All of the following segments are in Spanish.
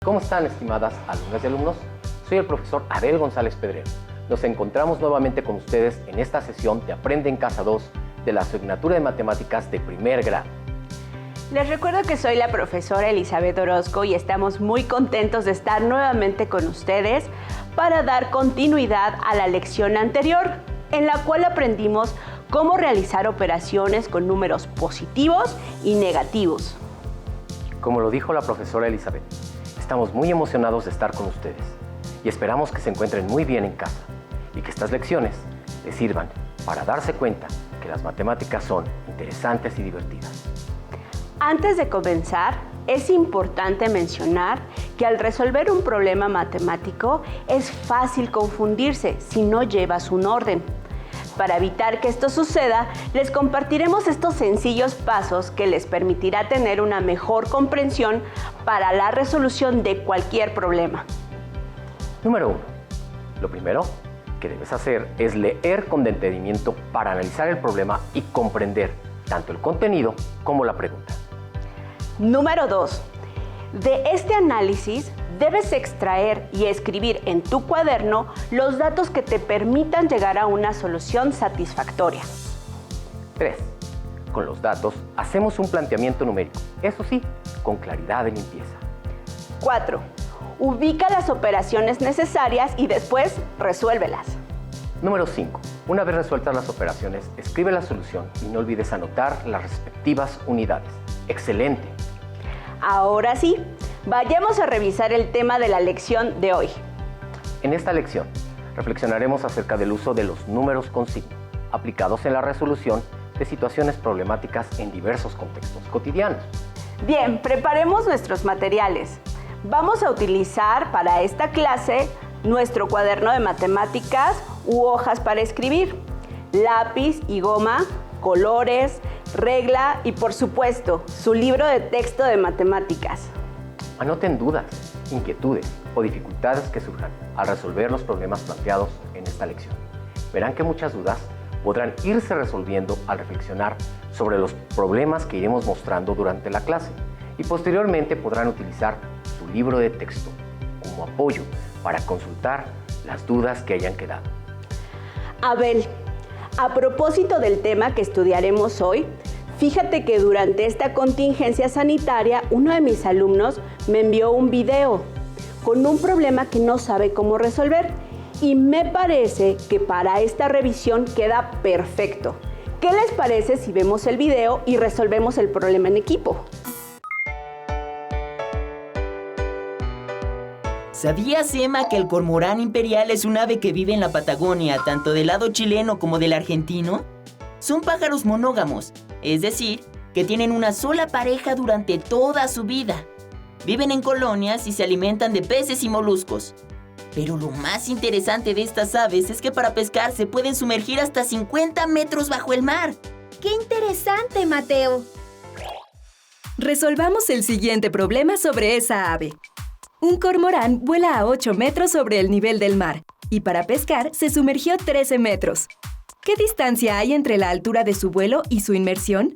¿Cómo están, estimadas alumnas y alumnos? Soy el profesor Abel González Pedrero. Nos encontramos nuevamente con ustedes en esta sesión de Aprende en Casa 2 de la asignatura de Matemáticas de primer grado. Les recuerdo que soy la profesora Elizabeth Orozco y estamos muy contentos de estar nuevamente con ustedes para dar continuidad a la lección anterior, en la cual aprendimos cómo realizar operaciones con números positivos y negativos. Como lo dijo la profesora Elizabeth, estamos muy emocionados de estar con ustedes y esperamos que se encuentren muy bien en casa y que estas lecciones les sirvan para darse cuenta que las matemáticas son interesantes y divertidas. Antes de comenzar, es importante mencionar que al resolver un problema matemático es fácil confundirse si no llevas un orden. Para evitar que esto suceda, les compartiremos estos sencillos pasos que les permitirá tener una mejor comprensión para la resolución de cualquier problema. Número 1. Lo primero que debes hacer es leer con detenimiento para analizar el problema y comprender tanto el contenido como la pregunta. Número 2. De este análisis, debes extraer y escribir en tu cuaderno los datos que te permitan llegar a una solución satisfactoria. 3. Con los datos, hacemos un planteamiento numérico, eso sí, con claridad y limpieza. 4. Ubica las operaciones necesarias y después resuélvelas. Número 5. Una vez resueltas las operaciones, escribe la solución y no olvides anotar las respectivas unidades. ¡Excelente! Ahora sí, vayamos a revisar el tema de la lección de hoy. En esta lección, reflexionaremos acerca del uso de los números con signo, aplicados en la resolución de situaciones problemáticas en diversos contextos cotidianos. Bien, preparemos nuestros materiales. Vamos a utilizar para esta clase nuestro cuaderno de matemáticas u hojas para escribir, lápiz y goma, colores, regla y, por supuesto, su libro de texto de matemáticas. Anoten dudas, inquietudes o dificultades que surjan al resolver los problemas planteados en esta lección. Verán que muchas dudas podrán irse resolviendo al reflexionar sobre los problemas que iremos mostrando durante la clase y posteriormente podrán utilizar su libro de texto como apoyo para consultar las dudas que hayan quedado. Abel, a propósito del tema que estudiaremos hoy, fíjate que durante esta contingencia sanitaria, uno de mis alumnos me envió un video con un problema que no sabe cómo resolver y me parece que para esta revisión queda perfecto. ¿Qué les parece si vemos el video y resolvemos el problema en equipo? ¿Sabías, Emma, que el cormorán imperial es un ave que vive en la Patagonia, tanto del lado chileno como del argentino? Son pájaros monógamos, es decir, que tienen una sola pareja durante toda su vida. Viven en colonias y se alimentan de peces y moluscos. Pero lo más interesante de estas aves es que para pescar se pueden sumergir hasta 50 metros bajo el mar. ¡Qué interesante, Mateo! Resolvamos el siguiente problema sobre esa ave. Un cormorán vuela a 8 metros sobre el nivel del mar y para pescar se sumergió 13 metros. ¿Qué distancia hay entre la altura de su vuelo y su inmersión?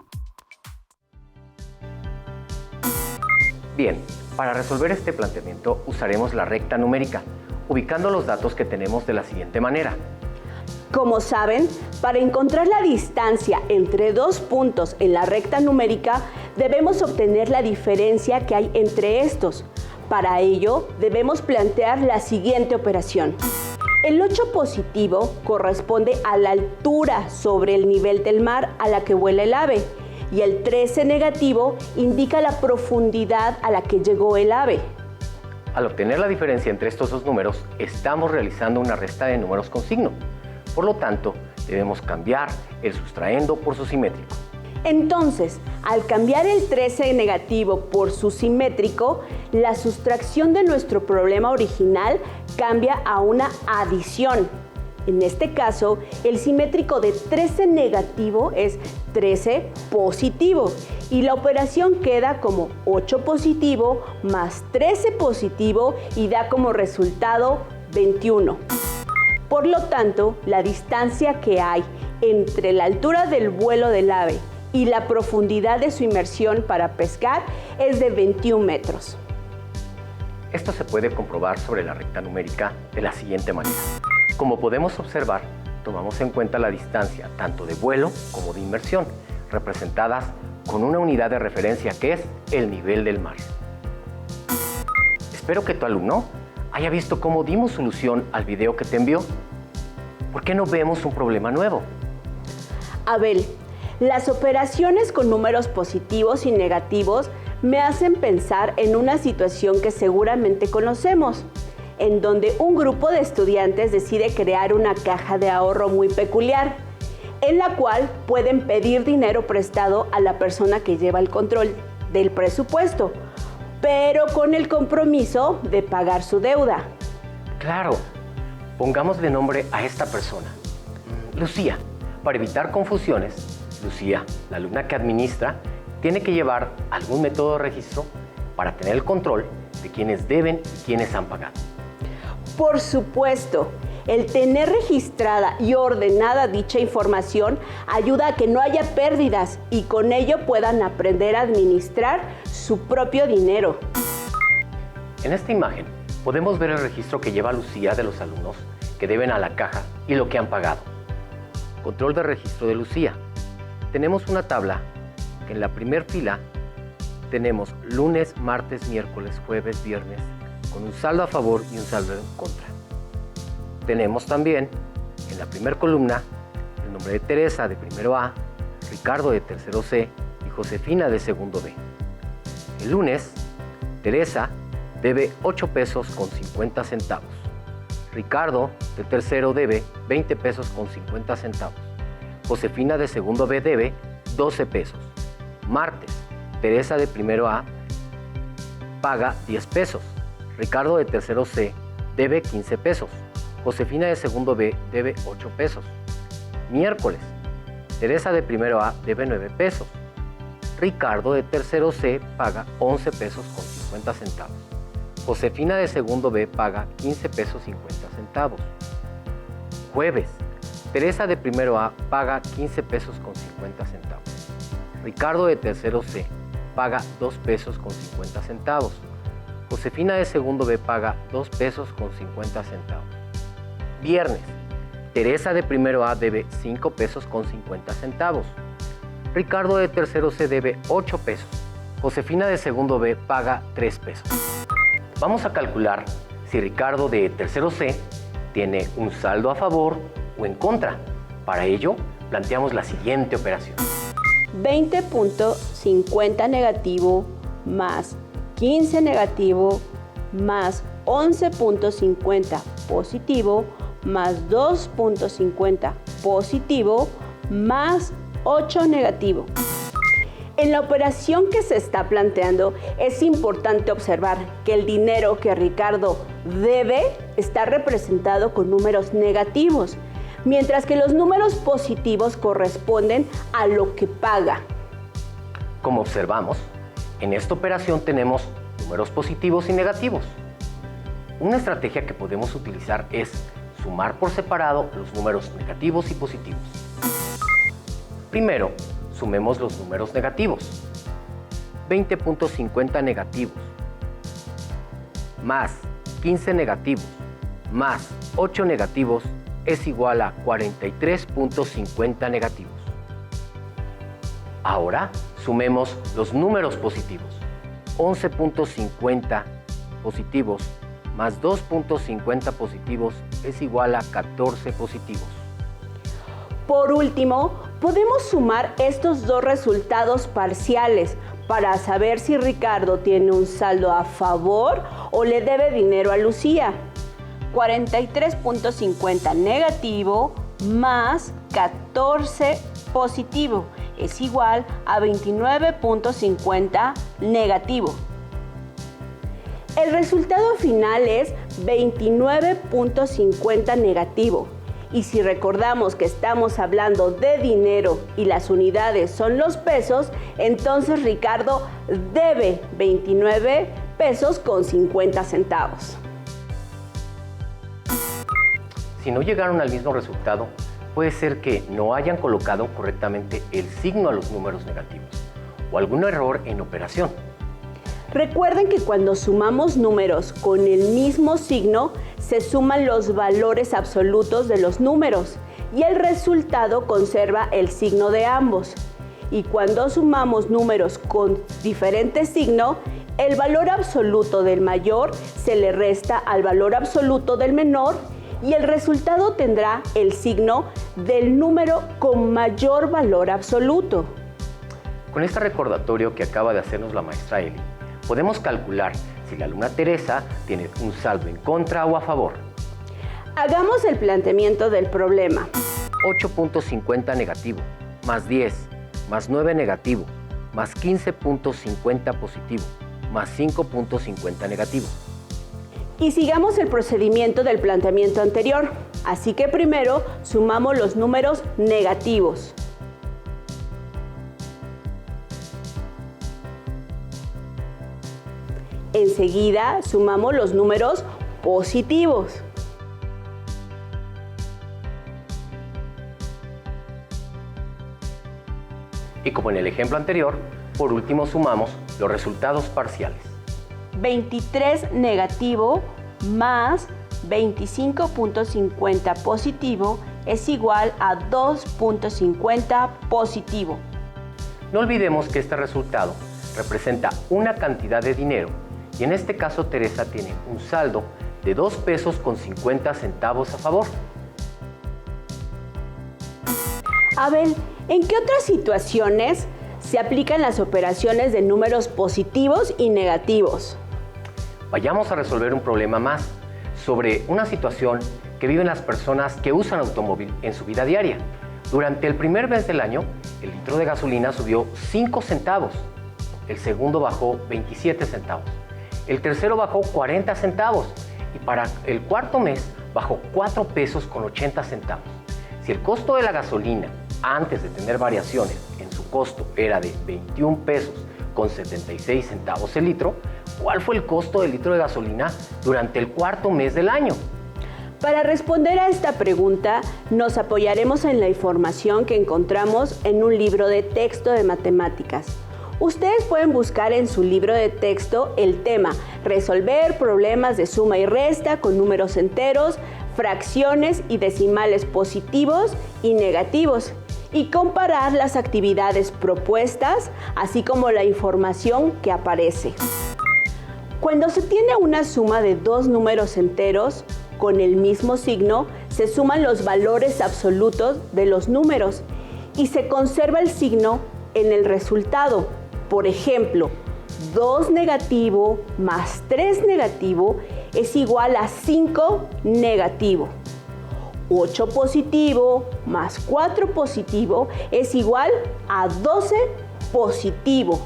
Bien, para resolver este planteamiento usaremos la recta numérica, ubicando los datos que tenemos de la siguiente manera. Como saben, para encontrar la distancia entre dos puntos en la recta numérica, debemos obtener la diferencia que hay entre estos. Para ello, debemos plantear la siguiente operación. El 8 positivo corresponde a la altura sobre el nivel del mar a la que vuela el ave y el 13 negativo indica la profundidad a la que llegó el ave. Al obtener la diferencia entre estos dos números, estamos realizando una resta de números con signo. Por lo tanto, debemos cambiar el sustraendo por su simétrico. Entonces, al cambiar el 13 negativo por su simétrico, la sustracción de nuestro problema original cambia a una adición. En este caso, el simétrico de 13 negativo es 13 positivo y la operación queda como 8 positivo más 13 positivo y da como resultado 21. Por lo tanto, la distancia que hay entre la altura del vuelo del ave y la profundidad de su inmersión para pescar es de 21 metros. Esto se puede comprobar sobre la recta numérica de la siguiente manera. Como podemos observar, tomamos en cuenta la distancia tanto de vuelo como de inmersión, representadas con una unidad de referencia que es el nivel del mar. Espero que tu alumno haya visto cómo dimos solución al video que te envió. ¿Por qué no vemos un problema nuevo? Abel, las operaciones con números positivos y negativos me hacen pensar en una situación que seguramente conocemos, en donde un grupo de estudiantes decide crear una caja de ahorro muy peculiar, en la cual pueden pedir dinero prestado a la persona que lleva el control del presupuesto, pero con el compromiso de pagar su deuda. Claro, pongámosle nombre a esta persona. Lucía. Para evitar confusiones, Lucía, la alumna que administra, tiene que llevar algún método de registro para tener el control de quienes deben y quienes han pagado. Por supuesto, el tener registrada y ordenada dicha información ayuda a que no haya pérdidas y con ello puedan aprender a administrar su propio dinero. En esta imagen podemos ver el registro que lleva Lucía de los alumnos que deben a la caja y lo que han pagado. Control de registro de Lucía. Tenemos una tabla que en la primera fila tenemos lunes, martes, miércoles, jueves, viernes, con un saldo a favor y un saldo en contra. Tenemos también en la primera columna el nombre de Teresa de primero A, Ricardo de tercero C y Josefina de segundo B. El lunes, Teresa debe 8 pesos con 50 centavos. Ricardo de tercero debe 20 pesos con 50 centavos. Josefina de segundo B debe 12 pesos. Martes, Teresa de primero A paga 10 pesos. Ricardo de tercero C debe 15 pesos. Josefina de segundo B debe 8 pesos. Miércoles, Teresa de primero A debe 9 pesos. Ricardo de tercero C paga 11 pesos con 50 centavos. Josefina de segundo B paga 15 pesos 50 centavos. Jueves, Teresa de primero A paga 15 pesos con 50 centavos. Ricardo de tercero C paga 2 pesos con 50 centavos. Josefina de segundo B paga 2 pesos con 50 centavos. Viernes, Teresa de primero A debe 5 pesos con 50 centavos. Ricardo de tercero C debe 8 pesos. Josefina de segundo B paga 3 pesos. Vamos a calcular si Ricardo de tercero C tiene un saldo a favor o en contra. Para ello, planteamos la siguiente operación. 20.50 negativo más 15 negativo más 11.50 positivo más 2.50 positivo más 8 negativo. En la operación que se está planteando es importante observar que el dinero que Ricardo debe está representado con números negativos, mientras que los números positivos corresponden a lo que paga. Como observamos, en esta operación tenemos números positivos y negativos. Una estrategia que podemos utilizar es sumar por separado los números negativos y positivos. Primero, sumemos los números negativos. 20.50 negativos más 15 negativos más 8 negativos es igual a 43.50 negativos. Ahora sumemos los números positivos. 11.50 positivos más 2.50 positivos es igual a 14 positivos. Por último, podemos sumar estos dos resultados parciales para saber si Ricardo tiene un saldo a favor o le debe dinero a Lucía. 43.50 negativo más 14 positivo es igual a 29.50 negativo. El resultado final es 29.50 negativo. Y si recordamos que estamos hablando de dinero y las unidades son los pesos, entonces Ricardo debe 29 pesos con 50 centavos. Si no llegaron al mismo resultado, puede ser que no hayan colocado correctamente el signo a los números negativos o algún error en operación. Recuerden que cuando sumamos números con el mismo signo, se suman los valores absolutos de los números y el resultado conserva el signo de ambos. Y cuando sumamos números con diferente signo, el valor absoluto del mayor se le resta al valor absoluto del menor y el resultado tendrá el signo del número con mayor valor absoluto. Con este recordatorio que acaba de hacernos la maestra Eli, podemos calcular si la alumna Teresa tiene un saldo en contra o a favor. Hagamos el planteamiento del problema. 8.50 negativo, más 10, más 9 negativo, más 15.50 positivo, más 5.50 negativo. Y sigamos el procedimiento del planteamiento anterior. Así que primero sumamos los números negativos. Enseguida sumamos los números positivos. Y como en el ejemplo anterior, por último sumamos los resultados parciales. 23 negativo más 25.50 positivo es igual a 2.50 positivo. No olvidemos que este resultado representa una cantidad de dinero y en este caso Teresa tiene un saldo de 2 pesos con 50 centavos a favor. Abel, ¿en qué otras situaciones se aplican las operaciones de números positivos y negativos? Vayamos a resolver un problema más sobre una situación que viven las personas que usan automóvil en su vida diaria. Durante el primer mes del año, el litro de gasolina subió 5 centavos, el segundo bajó 27 centavos, el tercero bajó 40 centavos y para el cuarto mes bajó 4 pesos con 80 centavos. Si el costo de la gasolina, antes de tener variaciones en su costo, era de 21 pesos con 76 centavos el litro, ¿cuál fue el costo del litro de gasolina durante el cuarto mes del año? Para responder a esta pregunta, nos apoyaremos en la información que encontramos en un libro de texto de matemáticas. Ustedes pueden buscar en su libro de texto el tema resolver problemas de suma y resta con números enteros, fracciones y decimales positivos y negativos y comparar las actividades propuestas, así como la información que aparece. Cuando se tiene una suma de dos números enteros con el mismo signo, se suman los valores absolutos de los números y se conserva el signo en el resultado. Por ejemplo, 2 negativo más 3 negativo es igual a 5 negativo. 8 positivo más 4 positivo es igual a 12 positivo.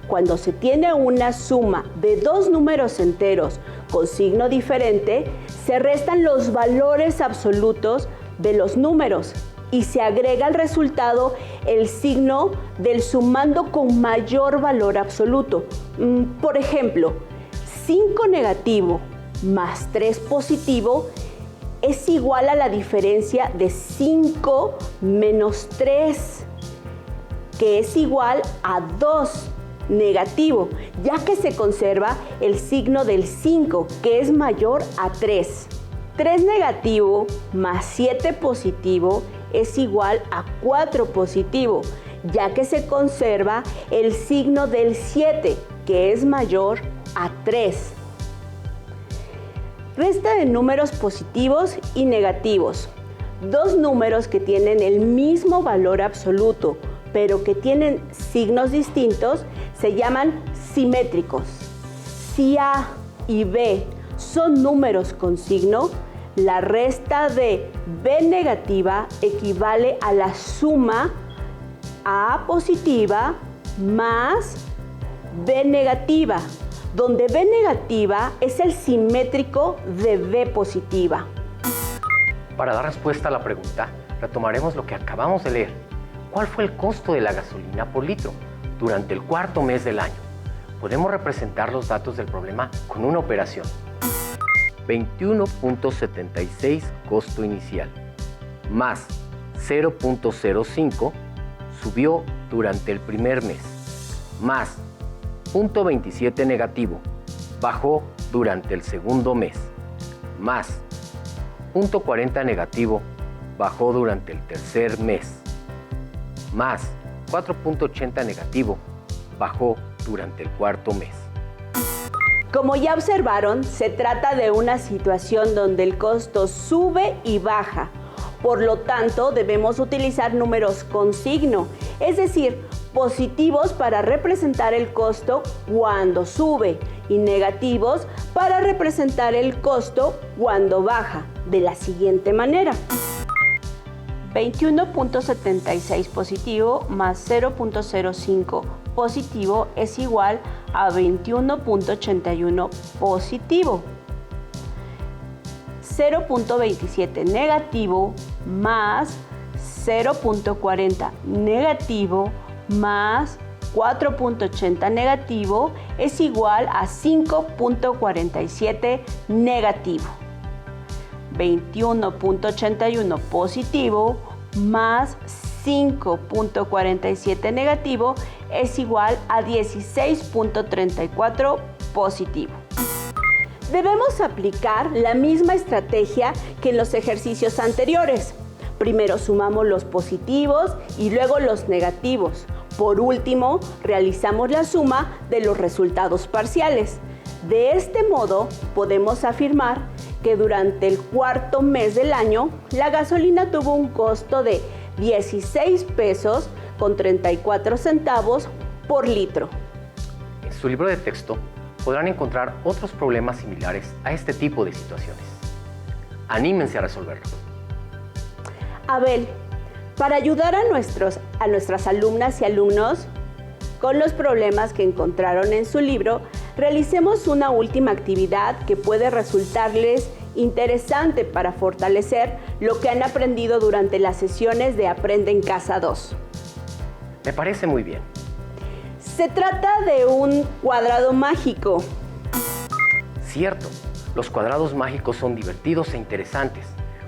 Cuando se tiene una suma de dos números enteros con signo diferente, se restan los valores absolutos de los números y se agrega al resultado el signo del sumando con mayor valor absoluto. Por ejemplo, 5 negativo más 3 positivo es igual a la diferencia de 5 menos 3, que es igual a 2 negativo, ya que se conserva el signo del 5, que es mayor a 3. 3 negativo más 7 positivo es igual a 4 positivo, ya que se conserva el signo del 7, que es mayor a 3. Resta de números positivos y negativos. Dos números que tienen el mismo valor absoluto, pero que tienen signos distintos, se llaman simétricos. Si A y B son números con signo, la resta de B negativa equivale a la suma A positiva más B negativa, donde B negativa es el simétrico de B positiva. Para dar respuesta a la pregunta, retomaremos lo que acabamos de leer. ¿Cuál fue el costo de la gasolina por litro durante el cuarto mes del año? Podemos representar los datos del problema con una operación. 21.76 costo inicial más 0.05 subió durante el primer mes más 0.27 negativo, bajó durante el segundo mes, más 0.40 negativo, bajó durante el tercer mes, más 4.80 negativo, bajó durante el cuarto mes. Como ya observaron, se trata de una situación donde el costo sube y baja. Por lo tanto, debemos utilizar números con signo, es decir, positivos para representar el costo cuando sube y negativos para representar el costo cuando baja, de la siguiente manera. 21.76 positivo más 0.05 positivo es igual a 21.81 positivo. 0.27 negativo más 0.40 negativo más 4.80 negativo es igual a 5.47 negativo. 21.81 positivo más 5.47 negativo es igual a 16.34 positivo. Debemos aplicar la misma estrategia que en los ejercicios anteriores. Primero sumamos los positivos y luego los negativos. Por último, realizamos la suma de los resultados parciales. De este modo, podemos afirmar que durante el cuarto mes del año, la gasolina tuvo un costo de 16 pesos con 34 centavos por litro. En su libro de texto podrán encontrar otros problemas similares a este tipo de situaciones. Anímense a resolverlos. Abel, para ayudar a nuestras alumnas y alumnos con los problemas que encontraron en su libro, realicemos una última actividad que puede resultarles interesante para fortalecer lo que han aprendido durante las sesiones de Aprende en Casa 2. Me parece muy bien. Se trata de un cuadrado mágico. Cierto, los cuadrados mágicos son divertidos e interesantes.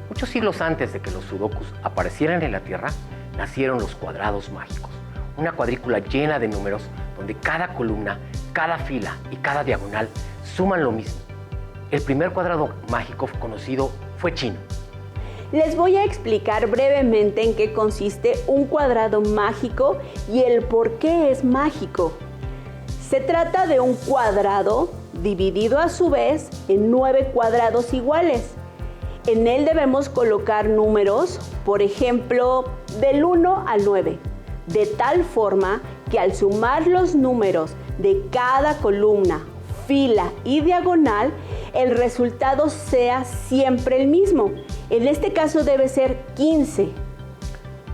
Muchos siglos antes de que los sudokus aparecieran en la Tierra, nacieron los cuadrados mágicos. Una cuadrícula llena de números donde cada columna, cada fila y cada diagonal suman lo mismo. El primer cuadrado mágico conocido fue chino. Les voy a explicar brevemente en qué consiste un cuadrado mágico y el por qué es mágico. Se trata de un cuadrado dividido a su vez en 9 cuadrados iguales. En él debemos colocar números, por ejemplo, del 1 al 9, de tal forma que al sumar los números de cada columna, fila y diagonal, el resultado sea siempre el mismo. En este caso debe ser 15.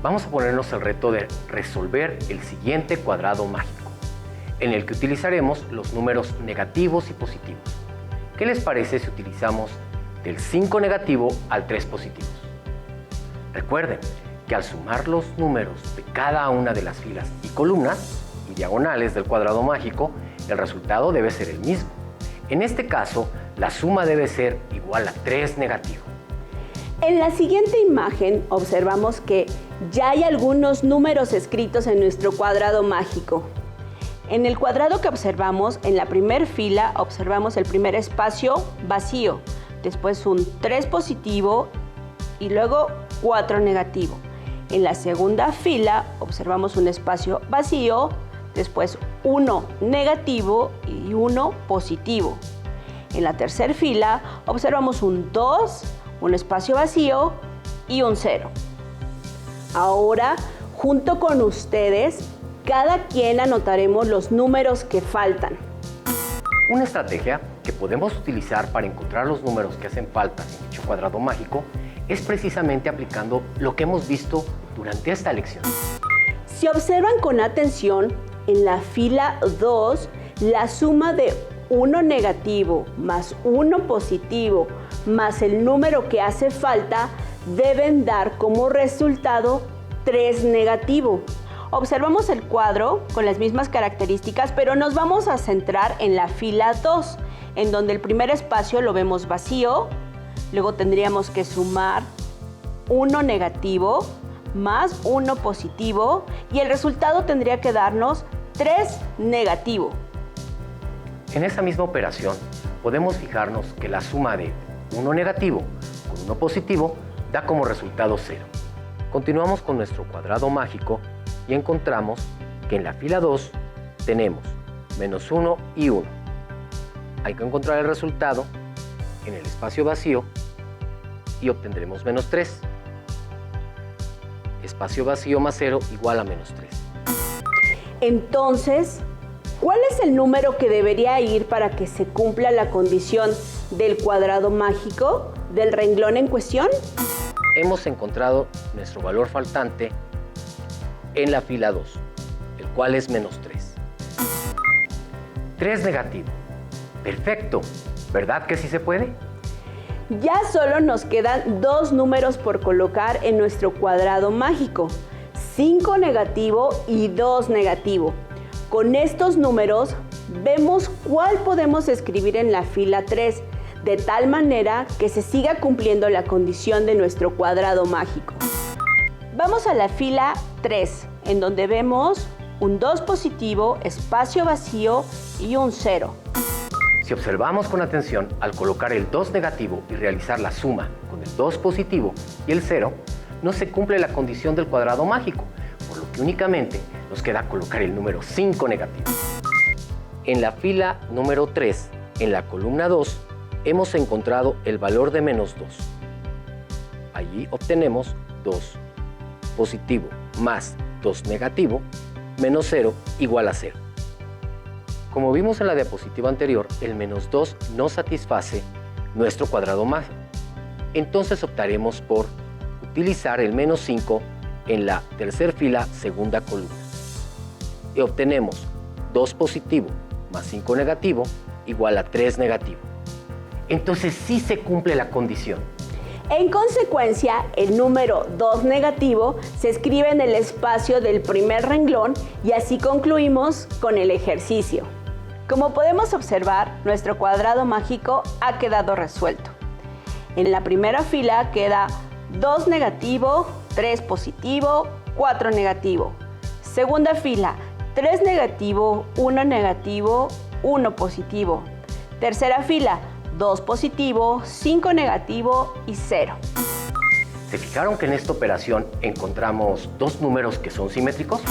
Vamos a ponernos el reto de resolver el siguiente cuadrado mágico, en el que utilizaremos los números negativos y positivos. ¿Qué les parece si utilizamos del 5 negativo al 3 positivos? Recuerden que al sumar los números de cada una de las filas y columnas y diagonales del cuadrado mágico, el resultado debe ser el mismo. En este caso, la suma debe ser igual a 3 negativo. En la siguiente imagen observamos que ya hay algunos números escritos en nuestro cuadrado mágico. En el cuadrado que observamos, en la primera fila, observamos el primer espacio vacío, después un 3 positivo y luego 4 negativo. En la segunda fila observamos un espacio vacío, después 1 negativo y 1 positivo. En la tercera fila observamos un 2, un espacio vacío y un 0. Ahora, junto con ustedes, cada quien anotaremos los números que faltan. Una estrategia que podemos utilizar para encontrar los números que hacen falta en dicho cuadrado mágico es precisamente aplicando lo que hemos visto durante esta lección. Si observan con atención, en la fila 2, la suma de 1 negativo más 1 positivo más el número que hace falta deben dar como resultado 3 negativo. Observamos el cuadro con las mismas características, pero nos vamos a centrar en la fila 2, en donde el primer espacio lo vemos vacío, luego tendríamos que sumar 1 negativo más 1 positivo y el resultado tendría que darnos 3 negativo. En esa misma operación podemos fijarnos que la suma de 1 negativo con 1 positivo da como resultado 0. Continuamos con nuestro cuadrado mágico y encontramos que en la fila 2 tenemos menos 1 y 1. Hay que encontrar el resultado en el espacio vacío y obtendremos menos 3. Espacio vacío más 0 igual a menos 3. Entonces, ¿cuál es el número que debería ir para que se cumpla la condición del cuadrado mágico del renglón en cuestión? Hemos encontrado nuestro valor faltante en la fila 2, el cual es menos 3. 3 negativo. Perfecto. ¿Verdad que sí se puede? Ya solo nos quedan 2 números por colocar en nuestro cuadrado mágico. 5 negativo y 2 negativo. Con estos números vemos cuál podemos escribir en la fila 3, de tal manera que se siga cumpliendo la condición de nuestro cuadrado mágico. Vamos a la fila 3, en donde vemos un 2 positivo, espacio vacío y un 0. Si observamos con atención, al colocar el 2 negativo y realizar la suma con el 2 positivo y el 0, no se cumple la condición del cuadrado mágico, por lo que únicamente nos queda colocar el número 5 negativo. En la fila número 3, en la columna 2, hemos encontrado el valor de menos 2. Allí obtenemos 2 positivo más 2 negativo menos 0 igual a 0. Como vimos en la diapositiva anterior, el menos 2 no satisface nuestro cuadrado mágico. Entonces optaremos por utilizar el menos 5 en la tercera fila, segunda columna. Y obtenemos 2 positivo más 5 negativo igual a 3 negativo. Entonces sí se cumple la condición. En consecuencia, el número 2 negativo se escribe en el espacio del primer renglón y así concluimos con el ejercicio. Como podemos observar, nuestro cuadrado mágico ha quedado resuelto. En la primera fila queda 2 negativo, 3 positivo, 4 negativo. Segunda fila, 3 negativo, 1 negativo, 1 positivo. Tercera fila, 2 positivo, 5 negativo y 0. ¿Se fijaron que en esta operación encontramos 2 números que son simétricos?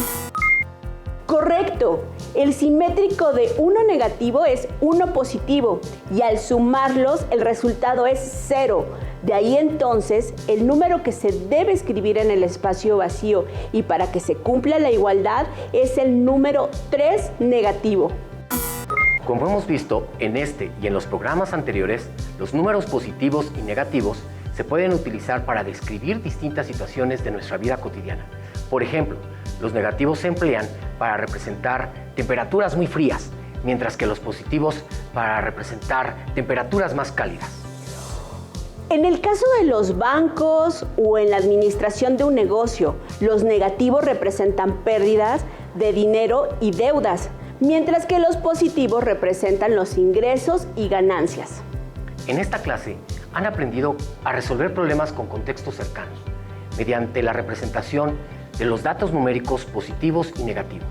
Correcto. El simétrico de 1 negativo es 1 positivo y al sumarlos el resultado es 0. De ahí entonces el número que se debe escribir en el espacio vacío y para que se cumpla la igualdad es el número 3 negativo. Como hemos visto en este y en los programas anteriores, los números positivos y negativos se pueden utilizar para describir distintas situaciones de nuestra vida cotidiana. Por ejemplo, los negativos se emplean para representar temperaturas muy frías, mientras que los positivos para representar temperaturas más cálidas. En el caso de los bancos o en la administración de un negocio, los negativos representan pérdidas de dinero y deudas, mientras que los positivos representan los ingresos y ganancias. En esta clase han aprendido a resolver problemas con contextos cercanos, mediante la representación de los datos numéricos positivos y negativos.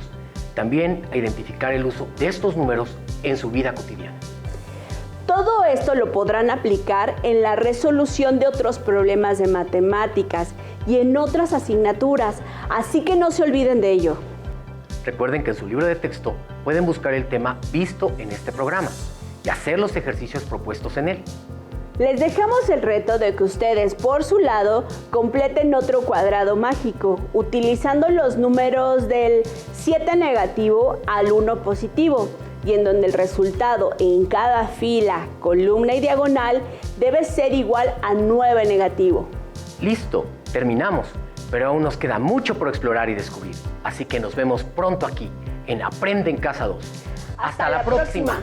También a identificar el uso de estos números en su vida cotidiana. Todo esto lo podrán aplicar en la resolución de otros problemas de matemáticas y en otras asignaturas, así que no se olviden de ello. Recuerden que en su libro de texto pueden buscar el tema visto en este programa y hacer los ejercicios propuestos en él. Les dejamos el reto de que ustedes, por su lado, completen otro cuadrado mágico, utilizando los números del 7 negativo al 1 positivo, y en donde el resultado en cada fila, columna y diagonal debe ser igual a 9 negativo. Listo, terminamos, pero aún nos queda mucho por explorar y descubrir. Así que nos vemos pronto aquí, en Aprende en Casa 2. ¡Hasta la próxima!